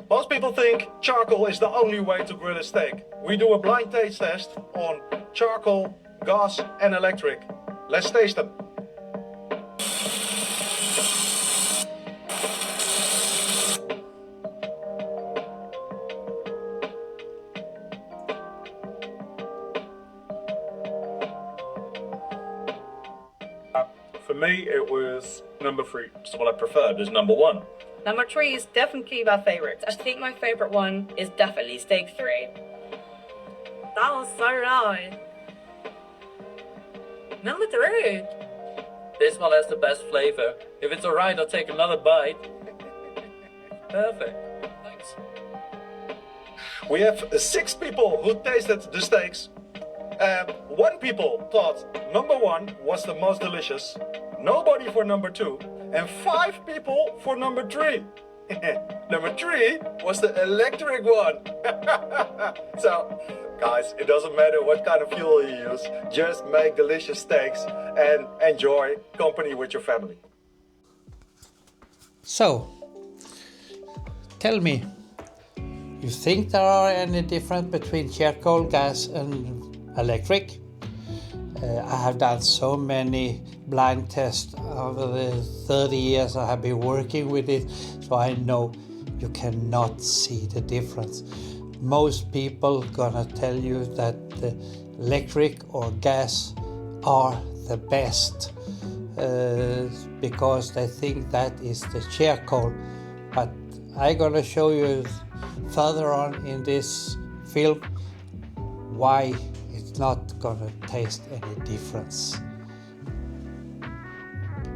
Most people think charcoal is the only way to grill a steak. We do a blind taste test on charcoal, gas and electric. Let's taste them. For me, it was number 3. It's what I preferred as number 1. Number 3 is definitely my favorite. I think my favorite one is definitely steak 3. That was so nice. Number 3. This one has the best flavor. If it's alright, I'll take another bite. Perfect. Thanks. We have 6 people who tasted the steaks. 1 people thought number 1 was the most delicious. Nobody for number 2. And 5 people for number 3. Number 3 was the electric one. So, guys, it doesn't matter what kind of fuel you use. Just make delicious steaks and enjoy company with your family. So, tell me, you think there are any difference between charcoal, gas and electric? I have done so many blind tests over the 30 years I have been working with it, so I know you cannot see the difference. Most people gonna tell you that the electric or gas are the best because they think that is the charcoal, but I'm gonna show you further on in this film why it's not gonna taste any difference.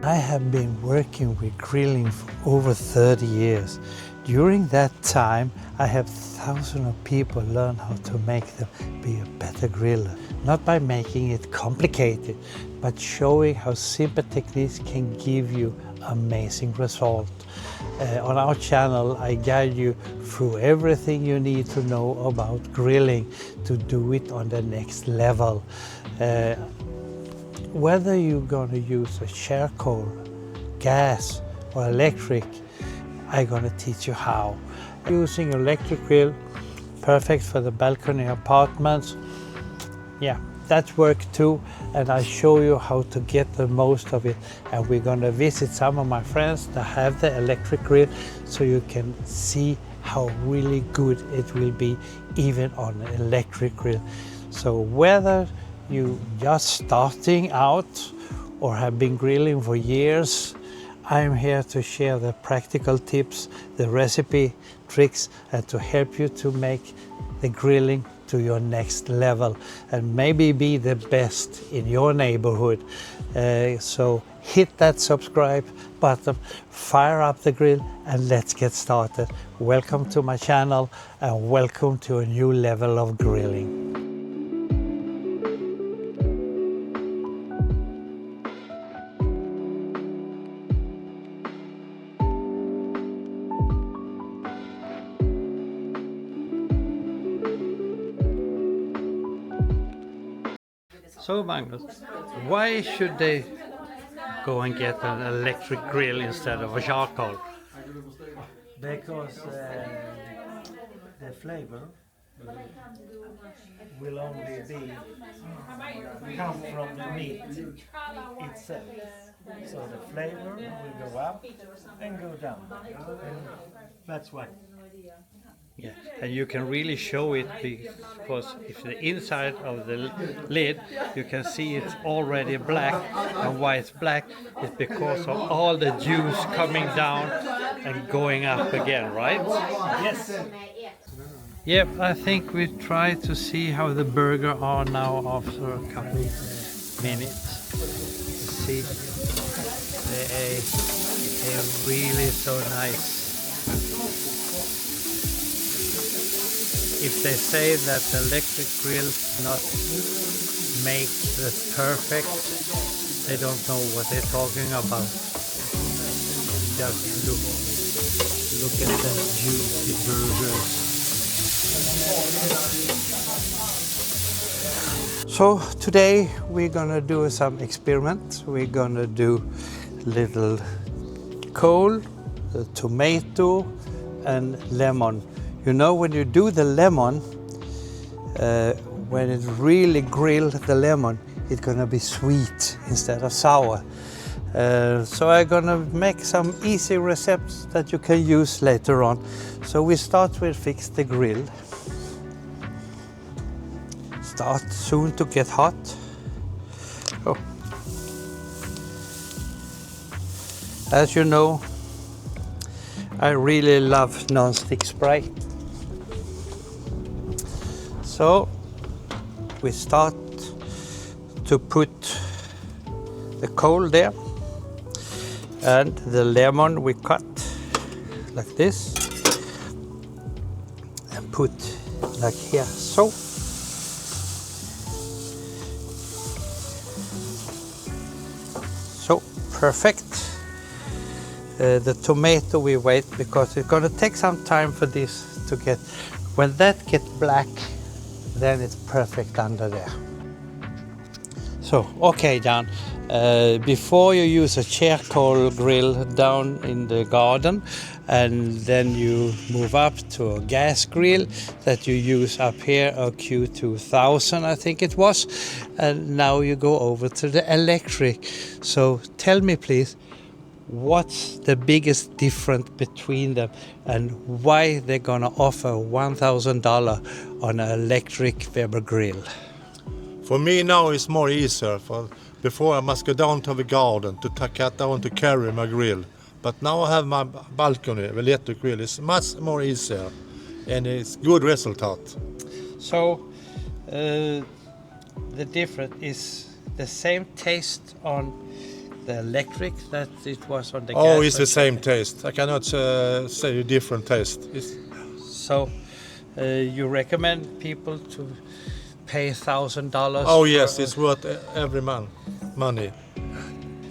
I have been working with grilling for over 30 years. During that time, I have thousands of people learn how to make them be a better griller. Not by making it complicated, but showing how simple techniques can give you amazing results. On our channel, I guide you through everything you need to know about grilling to do it on the next level. Whether you're going to use a charcoal, gas or electric, I'm going to teach you how. Using electric grill, perfect for the balcony apartments. Yeah, that works too, and I show you how to get the most of it. And we're going to visit some of my friends that have the electric grill so you can see how really good it will be even on an electric grill. So whether you just starting out or have been grilling for years, I'm here to share the practical tips, the recipe, tricks, and to help you to make the grilling to your next level and maybe be the best in your neighborhood. So hit that subscribe button, fire up the grill, and let's get started. Welcome to my channel and welcome to a new level of grilling. So Magnus, why should they go and get an electric grill instead of a charcoal? Because the flavor will only come from the meat itself. So the flavor will go up and go down. And that's why. Yeah, and you can really show it because if the inside of the lid, you can see it's already black, and why it's black is because of all the juice coming down and going up again, right? Yes. Yep, I think we try to see how the burger are now after a couple minutes. See, they're really so nice. If they say that the electric grills not make the perfect, they don't know what they're talking about. Just look at the juicy burgers. So today we're gonna do some experiments. We're gonna do little coal, tomato, and lemon. You know, when you do the lemon, when it really grills the lemon, it's gonna be sweet instead of sour. So I'm gonna make some easy recipes that you can use later on. So we start with fix the grill. Start soon to get hot. Oh. As you know, I really love non-stick spray. So we start to put the coal there, and the lemon we cut like this and put like here, so. So perfect. The tomato we wait because it's gonna take some time for this to get, when that gets black, then it's perfect under there. So, okay, Jan, before you use a charcoal grill down in the garden, and then you move up to a gas grill that you use up here, a Q2000 I think it was, and now you go over to the electric. So tell me please, what's the biggest difference between them and why they're gonna offer $1,000 on an electric Weber grill? For me now it's more easier. For before I must go down to the garden to cut down to carry my grill. But now I have my balcony, the electric grill. It's much more easier and it's good result. So the difference is the same taste on the electric that it was on the gas? Oh, it's the same taste. I cannot say a different taste. So you recommend people to pay $1,000? Oh yes, it's worth every money.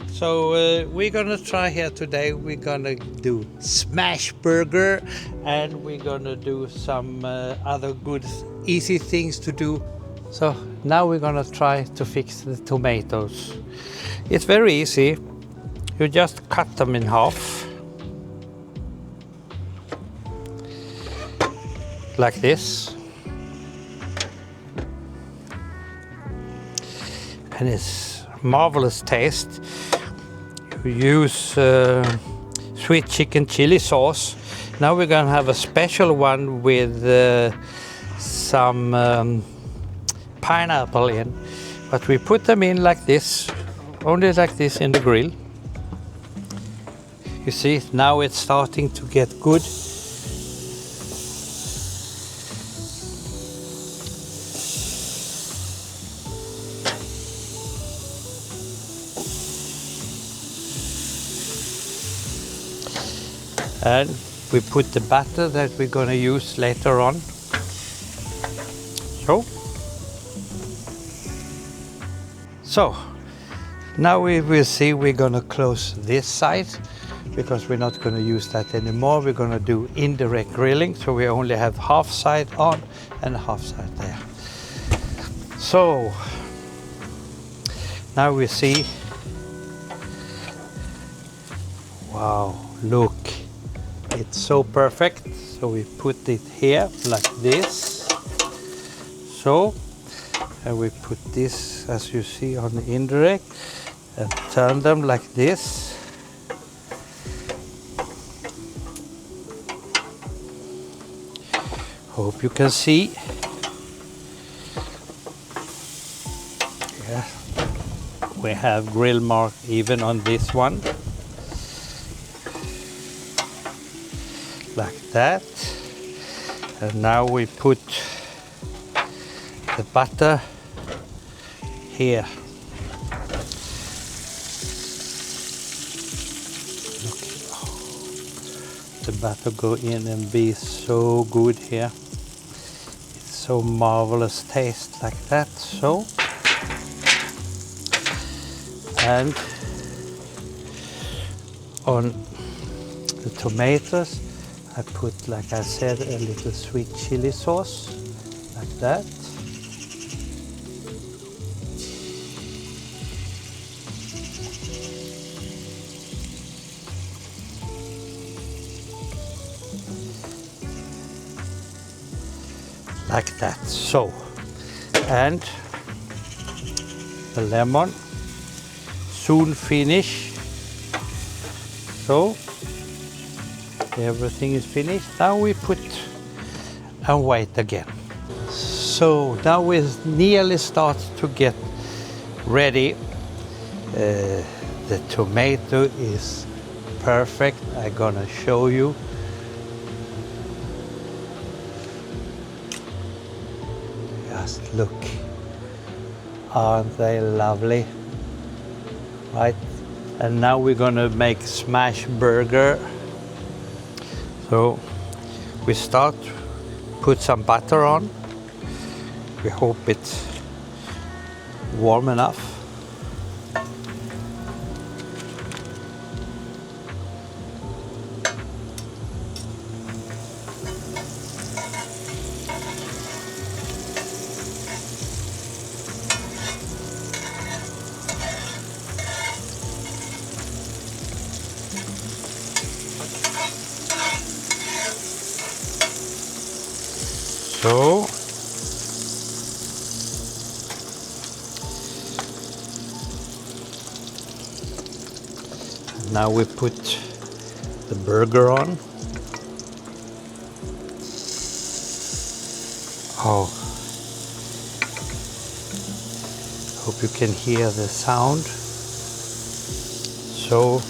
So we're gonna try here today. We're gonna do smashburger, and we're gonna do some other good easy things to do. So now we're gonna try to fix the tomatoes. It's very easy. You just cut them in half like this, and it's marvelous taste. You use sweet chicken chili sauce. Now we're gonna have a special one with some pineapple in, but we put them in like this, only like this in the grill. You see, now it's starting to get good. And we put the batter that we're going to use later on. So now we will see, we're going to close this side because we're not going to use that anymore. We're going to do indirect grilling, so we only have half side on and half side there. So now we see, wow, look, it's so perfect. So we put it here like this, so, and we put this, as you see, on the indirect and turn them like this. Hope you can see. Yeah. We have grill mark even on this one. Like that. And now we put the butter here. The butter go in and be so good here. It's so marvelous taste like that. So, and on the tomatoes I put, like I said, a little sweet chili sauce like that. like that. So, and the lemon soon finish. So everything is finished. Now we put and wait again. So now we nearly start to get ready. The tomato is perfect. I'm gonna show you. Just look. Aren't they lovely? Right? And now we're gonna make smashburger. So we start, put some butter on. We hope it's warm enough. So now we put the burger on. Oh, hope you can hear the sound. So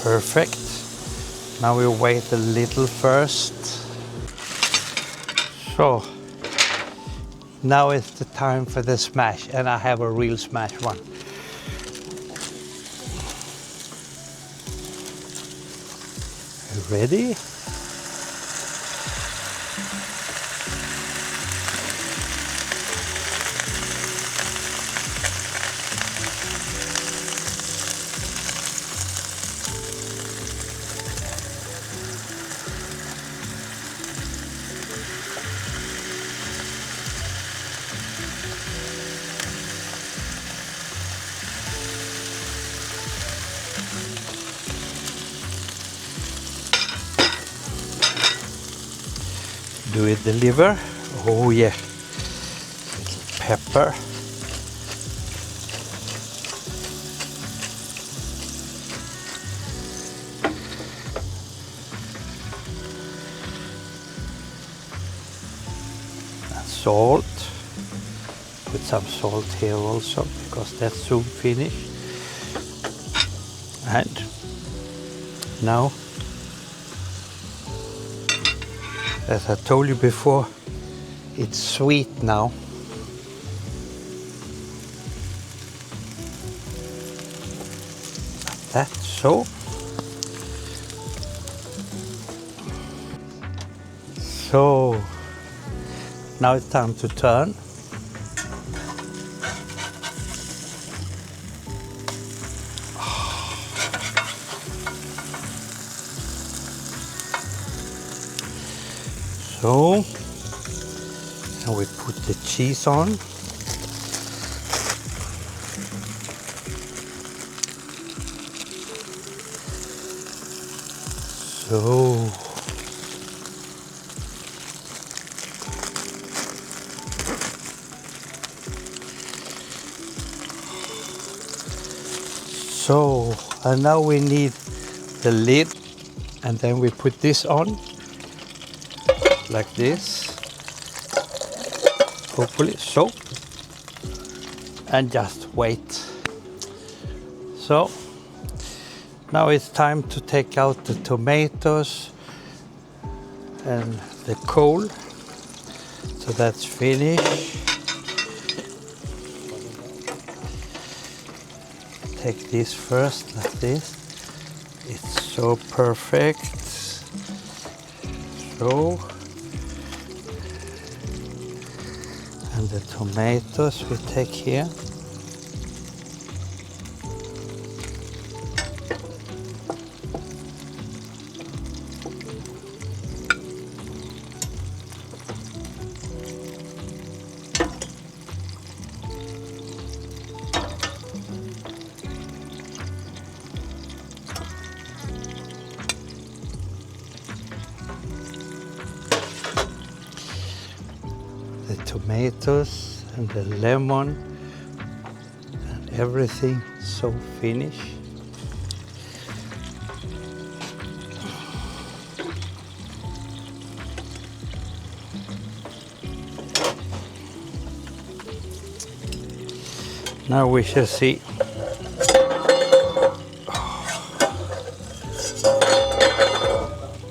perfect. Now we wait a little first. So now it's the time for the smash, and I have a real smash one. Ready? Do it deliver? Oh yeah. Pepper. And salt. Put some salt here also, because that's soon finished. And now, as I told you before, it's sweet now. Like that, so. So, now it's time to turn. So, and we put the cheese on. So, and now we need the lid, and then we put this on. Like this, hopefully, so, and just wait. So now it's time to take out the tomatoes and the coal. So that's finished. Take this first, like this. It's so perfect. So. And the tomatoes we take here. tomatoes and the lemon and everything so finished. Now we shall see.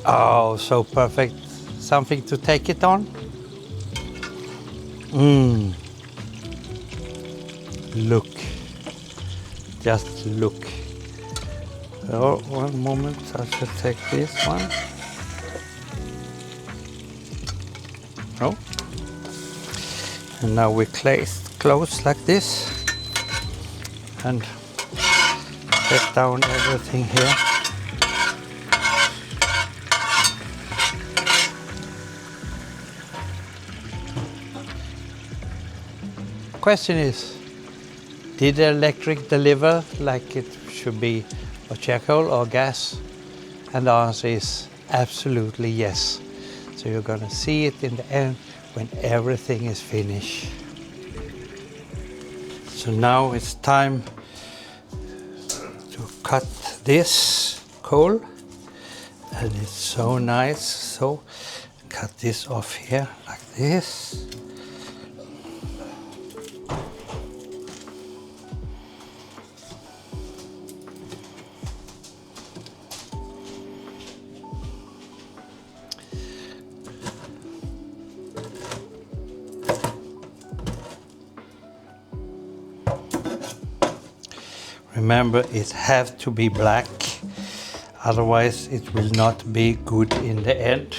Oh, so perfect. Something to take it on. Look. Just look. Oh, one moment, I shall take this one. Oh. And now we close like this. And take down everything here. Question is, did the electric deliver like it should be, or charcoal or gas? And the answer is absolutely yes. So you're gonna see it in the end when everything is finished. So now it's time to cut this coal, and it's so nice. So cut this off here like this. Remember, it has to be black, otherwise it will not be good in the end.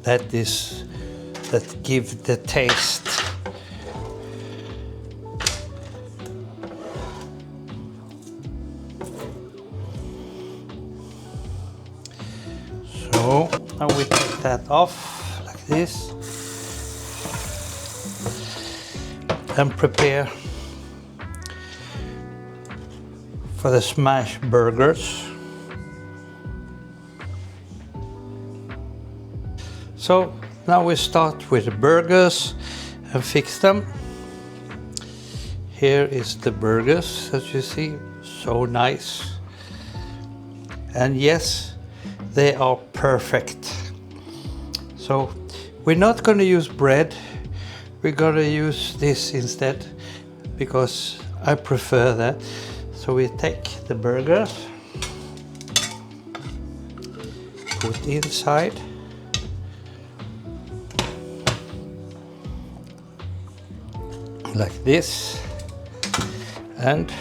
That gives the taste. So now we take that off like this and prepare for the smash burgers. So now we start with the burgers and fix them. Here is the burgers, as you see, so nice. And yes, they are perfect. So we're not going to use bread, we're going to use this instead, because I prefer that. So we take the burgers, put inside, like this, and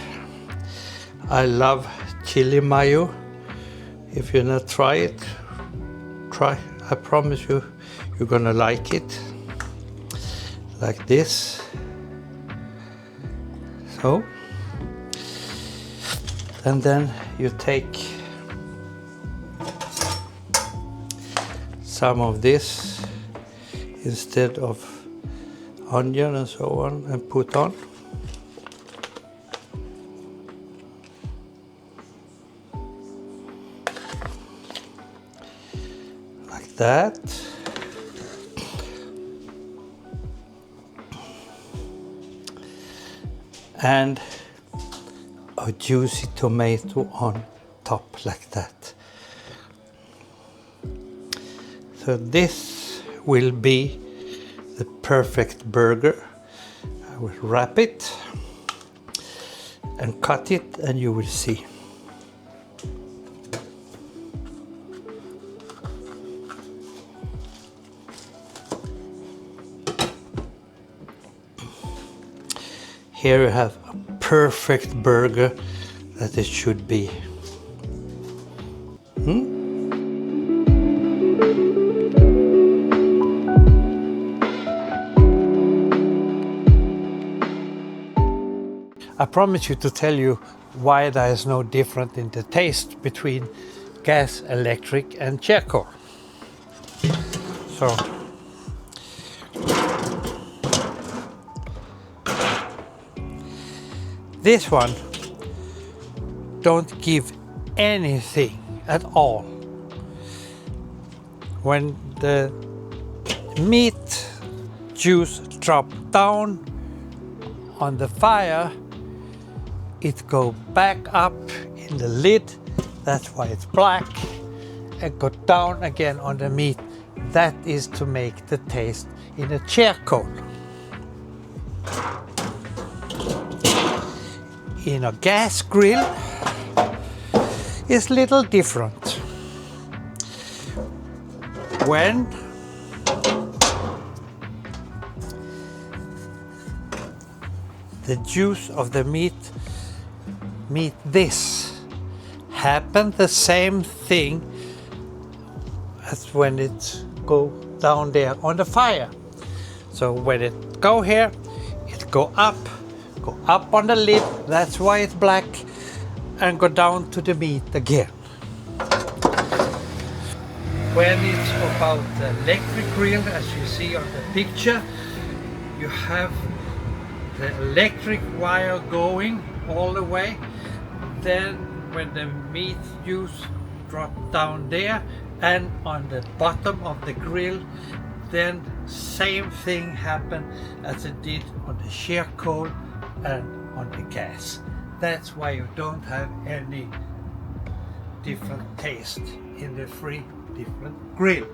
I love chili mayo. If you not try it, try. I promise you, you're gonna like it. Like this. So. And then you take some of this instead of onion and so on and put on. Like that. And a juicy tomato on top like that. So this will be the perfect burger. I will wrap it and cut it, and you will see. Here you have a perfect burger that it should be. I promise you to tell you why there is no difference in the taste between gas, electric and charcoal. So this one don't give anything at all. When the meat juice drop down on the fire, it go back up in the lid, that's why it's black, and go down again on the meat. That is to make the taste in a charcoal. In a gas grill, it's little different. When the juice of the meat meet this, happen the same thing as when it go down there on the fire. So when it go here, it go up on the lid, that's why it's black, and go down to the meat again. When it's about the electric grill, as you see on the picture, you have the electric wire going all the way. Then when the meat juice drop down there and on the bottom of the grill, then same thing happen as it did on the charcoal and on the gas. That's why you don't have any different taste in the three different grill.